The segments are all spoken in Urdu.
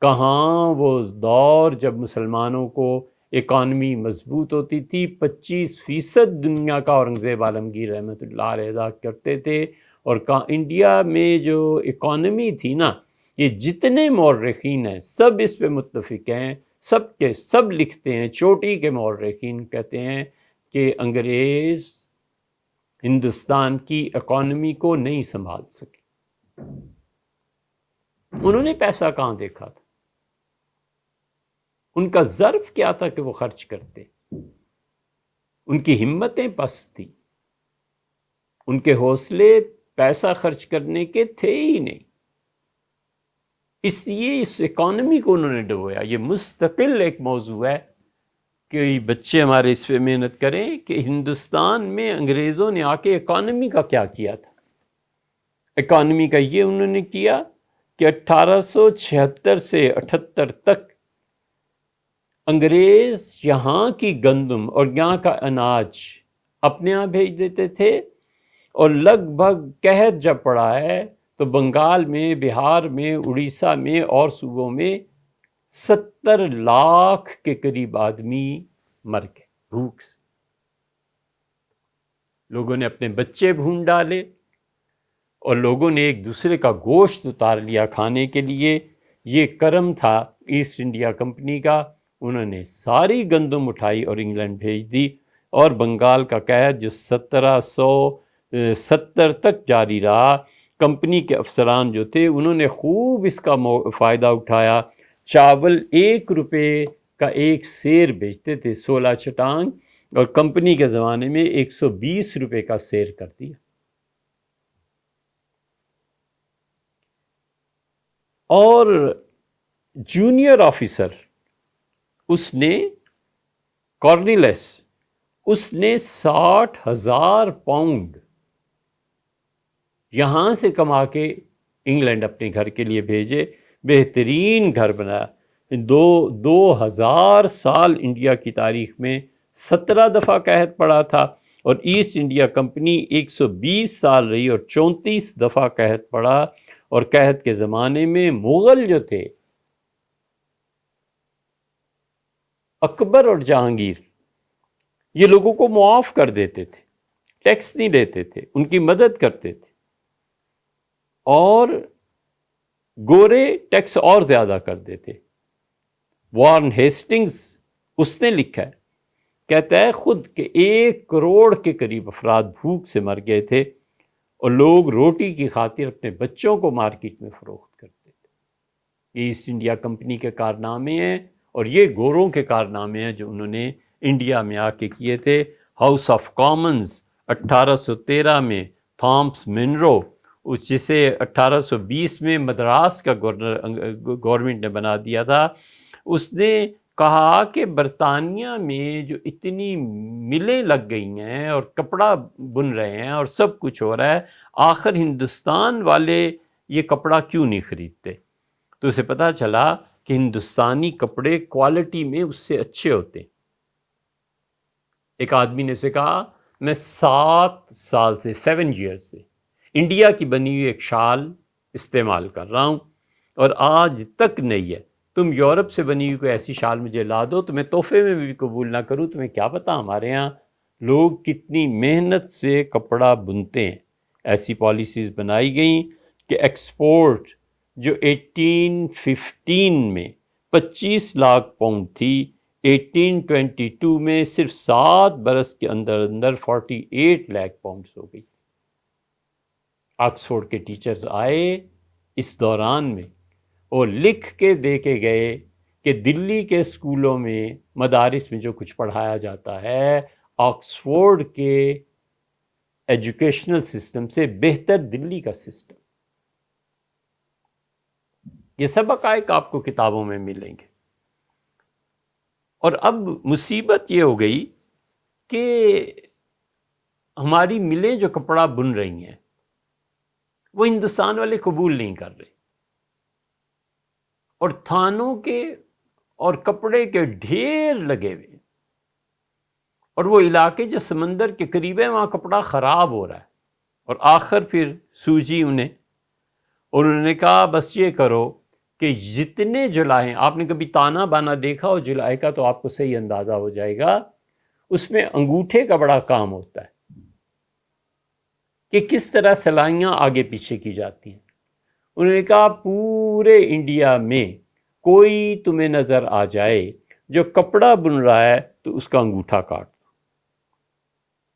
کہاں وہ دور جب مسلمانوں کو اکانومی مضبوط ہوتی تھی، 25% دنیا کا اورنگزیب عالمگیر رحمۃ اللہ علیہ ادا کرتے تھے، اور انڈیا میں جو اکانومی تھی نا، یہ جتنے مورخین ہیں سب اس پہ متفق ہیں، سب کے سب لکھتے ہیں، چوٹی کے مورخین کہتے ہیں کہ انگریز ہندوستان کی اکانومی کو نہیں سنبھال سکے۔ انہوں نے پیسہ کہاں دیکھا تھا؟ ان کا ظرف کیا تھا کہ وہ خرچ کرتے؟ ان کی ہمتیں پست تھی، ان کے حوصلے پیسہ خرچ کرنے کے تھے ہی نہیں، اس لیے اس اکانومی کو انہوں نے ڈبویا۔ یہ مستقل ایک موضوع ہے کہ بچے ہمارے اس پہ محنت کریں کہ ہندوستان میں انگریزوں نے آ کے اکانومی کا کیا کیا تھا۔ اکانومی کا یہ انہوں نے کیا کہ 1876 سے 78 تک انگریز یہاں کی گندم اور یہاں کا اناج اپنے یہاں بھیج دیتے تھے، اور لگ بھگ قحط جب پڑا ہے تو بنگال میں، بہار میں، اڑیسہ میں اور صوبوں میں 70 لاکھ کے قریب آدمی مر گئے بھوک سے۔ لوگوں نے اپنے بچے بھون ڈالے، اور لوگوں نے ایک دوسرے کا گوشت اتار لیا کھانے کے لیے۔ یہ کرم تھا ایسٹ انڈیا کمپنی کا، انہوں نے ساری گندم اٹھائی اور انگلینڈ بھیج دی، اور بنگال کا قحط جو 1770 تک جاری رہا، کمپنی کے افسران جو تھے انہوں نے خوب اس کا فائدہ اٹھایا۔ چاول 1 روپے کا ایک سیر بیچتے تھے، 16 چٹانگ، اور کمپنی کے زمانے میں 120 روپے کا سیر کر دیا۔ اور جونیئر آفیسر اس نے کارنیلس، اس نے 60,000 پاؤنڈ یہاں سے کما کے انگلینڈ اپنے گھر کے لیے بھیجے، بہترین گھر بنایا۔ 2000 سال انڈیا کی تاریخ میں 17 دفعہ قحط پڑا تھا، اور ایسٹ انڈیا کمپنی 120 سال رہی اور 34 دفعہ قحط پڑا۔ اور قحط کے زمانے میں مغل جو تھے، اکبر اور جہانگیر، یہ لوگوں کو معاف کر دیتے تھے، ٹیکس نہیں لیتے تھے، ان کی مدد کرتے تھے، اور گورے ٹیکس اور زیادہ کر دیتے۔ وارن ہیسٹنگز اس نے لکھا ہے، کہتا ہے خود کہ 1 کروڑ کے قریب افراد بھوک سے مر گئے تھے، اور لوگ روٹی کی خاطر اپنے بچوں کو مارکیٹ میں فروخت کرتے تھے۔ یہ ایسٹ انڈیا کمپنی کے کارنامے ہیں، اور یہ گوروں کے کارنامے ہیں جو انہوں نے انڈیا میں آ کے کیے تھے۔ ہاؤس آف کامنز 1813 میں تھامس منرو، جسے 1820 میں مدراس کا گورنمنٹ نے بنا دیا تھا، اس نے کہا کہ برطانیہ میں جو اتنی ملیں لگ گئی ہیں اور کپڑا بن رہے ہیں اور سب کچھ ہو رہا ہے، آخر ہندوستان والے یہ کپڑا کیوں نہیں خریدتے؟ تو اسے پتہ چلا کہ ہندوستانی کپڑے کوالٹی میں اس سے اچھے ہوتے ہیں۔ ایک آدمی نے اسے کہا، میں 7 ایئر سے انڈیا کی بنی ہوئی ایک شال استعمال کر رہا ہوں، اور آج تک نہیں ہے۔ تم یورپ سے بنی ہوئی کوئی ایسی شال مجھے لا دو تو میں تحفے میں بھی قبول نہ کروں۔ تمہیں کیا پتا ہمارے ہاں لوگ کتنی محنت سے کپڑا بنتے ہیں۔ ایسی پالیسیز بنائی گئیں کہ ایکسپورٹ جو 1815 میں 25 لاکھ پاؤنڈ تھی، 1822 میں صرف 7 برس کے اندر 48 لاکھ پاؤنڈز ہو گئی۔ آکسفورڈ کے ٹیچرز آئے اس دوران میں اور لکھ کے دے کے گئے کہ دلی کے اسکولوں میں، مدارس میں جو کچھ پڑھایا جاتا ہے، آکسفورڈ کے ایجوکیشنل سسٹم سے بہتر دلی کا سسٹم۔ یہ سب حقائق آپ کو کتابوں میں ملیں گے۔ اور اب مصیبت یہ ہو گئی کہ ہماری ملیں جو کپڑا بن رہی ہیں وہ ہندوستان والے قبول نہیں کر رہے، اور تھانوں کے اور کپڑے کے ڈھیر لگے ہوئے، اور وہ علاقے جو سمندر کے قریب ہے وہاں کپڑا خراب ہو رہا ہے۔ اور آخر پھر سوجی انہوں نے کہا بس یہ کرو کہ جتنے جلائے، آپ نے کبھی تانا بانا دیکھا ہو جلائے کا تو آپ کو صحیح اندازہ ہو جائے گا، اس میں انگوٹھے کا بڑا کام ہوتا ہے کہ کس طرح سلائیاں آگے پیچھے کی جاتی ہیں۔ انہوں نے کہا پورے انڈیا میں کوئی تمہیں نظر آ جائے جو کپڑا بن رہا ہے تو اس کا انگوٹھا کاٹ دو۔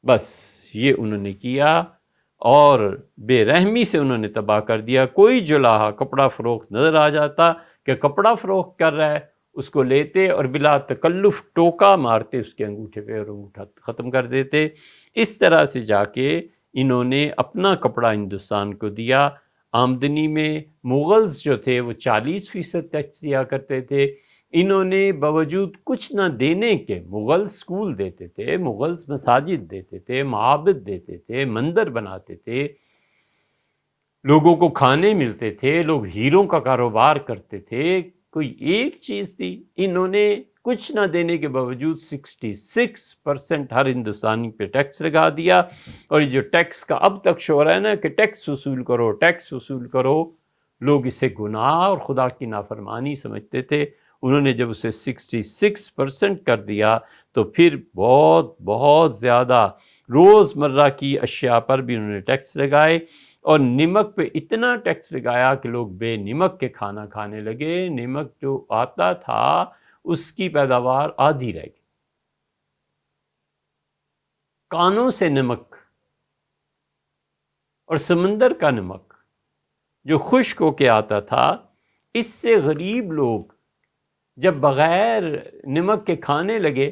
بس یہ انہوں نے کیا اور بے رحمی سے انہوں نے تباہ کر دیا۔ کوئی جولاہا کپڑا فروخت نظر آ جاتا کہ کپڑا فروخت کر رہا ہے، اس کو لیتے اور بلا تکلف ٹوکا مارتے اس کے انگوٹھے پہ اور انگوٹھا ختم کر دیتے۔ اس طرح سے جا کے انہوں نے اپنا کپڑا ہندوستان کو دیا۔ آمدنی میں مغلز جو تھے وہ 40% ٹیکس دیا کرتے تھے، انہوں نے باوجود کچھ نہ دینے کے، مغلز اسکول دیتے تھے، مغلز مساجد دیتے تھے، معابد دیتے تھے، مندر بناتے تھے، لوگوں کو کھانے ملتے تھے، لوگ ہیروں کا کاروبار کرتے تھے، کوئی ایک چیز تھی، انہوں نے کچھ نہ دینے کے باوجود 66% ہر ہندوستانی پہ ٹیکس لگا دیا۔ اور یہ جو ٹیکس کا اب تک شور ہے نا کہ ٹیکس وصول کرو، ٹیکس وصول کرو، لوگ اسے گناہ اور خدا کی نافرمانی سمجھتے تھے۔ انہوں نے جب اسے 66% کر دیا تو پھر بہت بہت زیادہ روزمرہ کی اشیاء پر بھی انہوں نے ٹیکس لگائے، اور نمک پہ اتنا ٹیکس لگایا کہ لوگ بے نمک کے کھانا کھانے لگے۔ نمک جو آتا تھا اس کی پیداوار آدھی رہ گئی۔ کانوں سے نمک اور سمندر کا نمک جو خشک ہو کے آتا تھا، اس سے غریب لوگ جب بغیر نمک کے کھانے لگے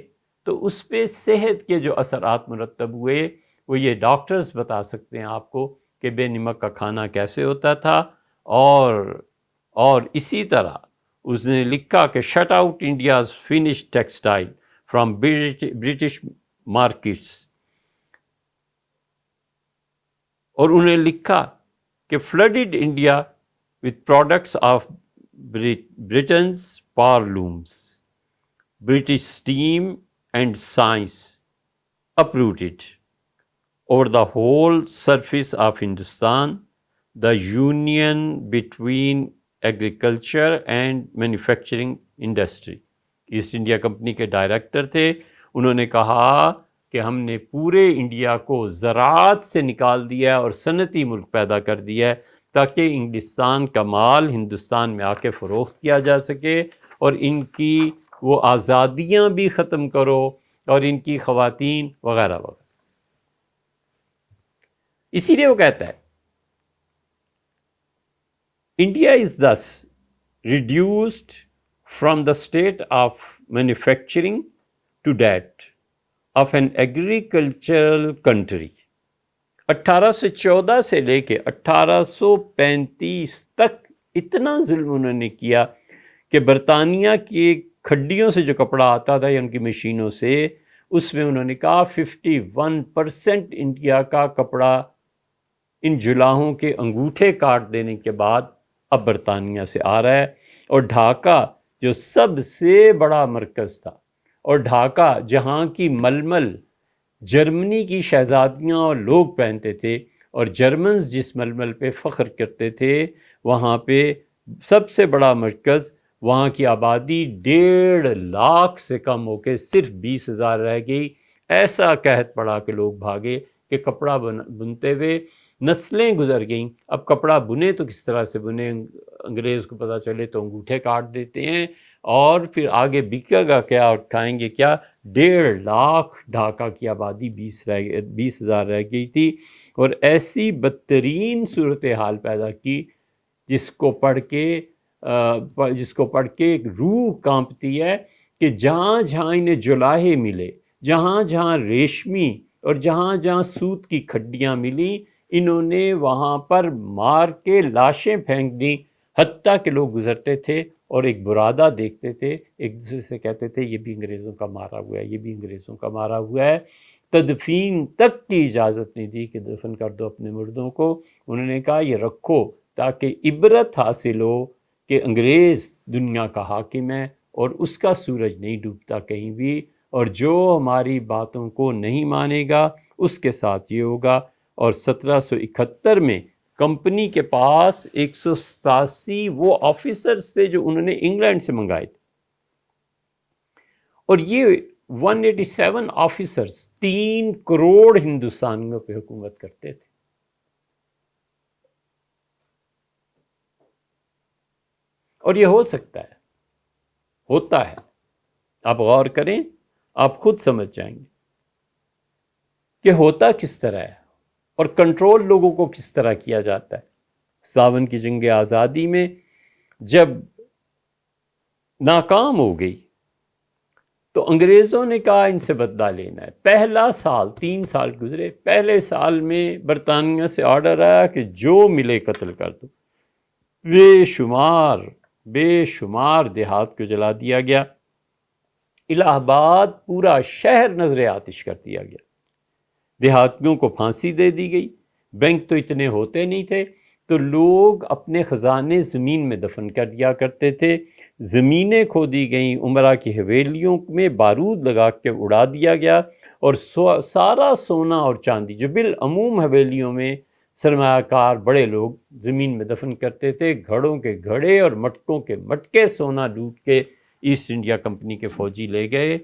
تو اس پہ صحت کے جو اثرات مرتب ہوئے وہ یہ ڈاکٹرز بتا سکتے ہیں آپ کو کہ بے نمک کا کھانا کیسے ہوتا تھا۔ اور اسی طرح اس نے لکھا کہ shut out India's finished textile from British markets, اور انہوں نے لکھا کہ flooded India with products of Britain's power looms, British steam and science uprooted over the whole surface of Hindustan the union between agriculture and manufacturing industry۔ East India company کے ڈائریکٹر تھے، انہوں نے کہا کہ ہم نے پورے انڈیا کو زراعت سے نکال دیا اور صنعتی ملک پیدا کر دیا ہے تاکہ انگلستان کا مال ہندوستان میں آ کے فروخت کیا جا سکے، اور ان کی وہ آزادیاں بھی ختم کرو اور ان کی خواتین وغیرہ وغیرہ۔ اسی لیے وہ کہتا ہے India is thus reduced from the state of manufacturing to that of an agricultural country۔ 1814 سے لے کے 1835 تک اتنا ظلم انہوں نے کیا کہ برطانیہ کی کھڈیوں سے جو کپڑا آتا تھا یا ان کی مشینوں سے، اس میں انہوں نے کہا 51% انڈیا کا کپڑا ان جلاہوں کے انگوٹھے کاٹ دینے کے بعد اب برطانیہ سے آ رہا ہے۔ اور ڈھاکہ جو سب سے بڑا مرکز تھا، اور ڈھاکہ جہاں کی ململ جرمنی کی شہزادیاں اور لوگ پہنتے تھے، اور جرمنز جس ململ پہ فخر کرتے تھے، وہاں پہ سب سے بڑا مرکز، وہاں کی آبادی 1.5 لاکھ سے کم ہو کے صرف 20,000 رہ گئی۔ ایسا قحط پڑا کہ لوگ بھاگے کہ کپڑا بنتے ہوئے نسلیں گزر گئیں۔ اب کپڑا بنے تو کس طرح سے بنے، انگریز کو پتہ چلے تو انگوٹھے کاٹ دیتے ہیں، اور پھر آگے بکے گا کیا اور کھائیں گے کیا۔ 1.5 لاکھ ڈھاکہ کی آبادی 20,000 رہ گئی تھی، اور ایسی بدترین صورتحال پیدا کی جس کو پڑھ کے روح کانپتی ہے کہ جہاں جہاں انہیں جولاہے ملے، جہاں جہاں ریشمی اور جہاں جہاں سوت کی کھڈیاں ملیں، انہوں نے وہاں پر مار کے لاشیں پھینک دیں، حتیٰ کہ لوگ گزرتے تھے اور ایک برادہ دیکھتے تھے، ایک دوسرے سے کہتے تھے یہ بھی انگریزوں کا مارا ہوا ہے، یہ بھی انگریزوں کا مارا ہوا ہے۔ تدفین تک کی اجازت نہیں دی کہ دفن کر دو اپنے مردوں کو۔ انہوں نے کہا یہ رکھو تاکہ عبرت حاصل ہو کہ انگریز دنیا کا حاکم ہے اور اس کا سورج نہیں ڈوبتا کہیں بھی، اور جو ہماری باتوں کو نہیں مانے گا اس کے ساتھ یہ ہوگا۔ اور 1771 میں کمپنی کے پاس 187 وہ آفیسرز تھے جو انہوں نے انگلینڈ سے منگائے تھے، اور یہ 187 آفیسرز 3 کروڑ ہندوستانیوں پہ حکومت کرتے تھے۔ اور یہ ہو سکتا ہے، ہوتا ہے، آپ غور کریں، آپ خود سمجھ جائیں گے کہ ہوتا کس طرح ہے اور کنٹرول لوگوں کو کس طرح کیا جاتا ہے۔ 57 کی جنگ آزادی میں جب ناکام ہو گئی تو انگریزوں نے کہا ان سے بدلہ لینا ہے۔ پہلا سال، 3 سال گزرے، پہلے سال میں برطانیہ سے آرڈر آیا کہ جو ملے قتل کر دو۔ بے شمار دیہات کو جلا دیا گیا، الہ آباد پورا شہر نظر آتش کر دیا گیا، دیہاتیوں کو پھانسی دے دی گئی۔ بینک تو اتنے ہوتے نہیں تھے، تو لوگ اپنے خزانے زمین میں دفن کر دیا کرتے تھے، زمینیں کھودی گئیں، امراء کی حویلیوں میں بارود لگا کے اڑا دیا گیا، اور سارا سونا اور چاندی جو بالعموم حویلیوں میں سرمایہ کار بڑے لوگ زمین میں دفن کرتے تھے، گھڑوں کے گھڑے اور مٹکوں کے مٹکے سونا لوٹ کے ایسٹ انڈیا کمپنی کے فوجی لے گئے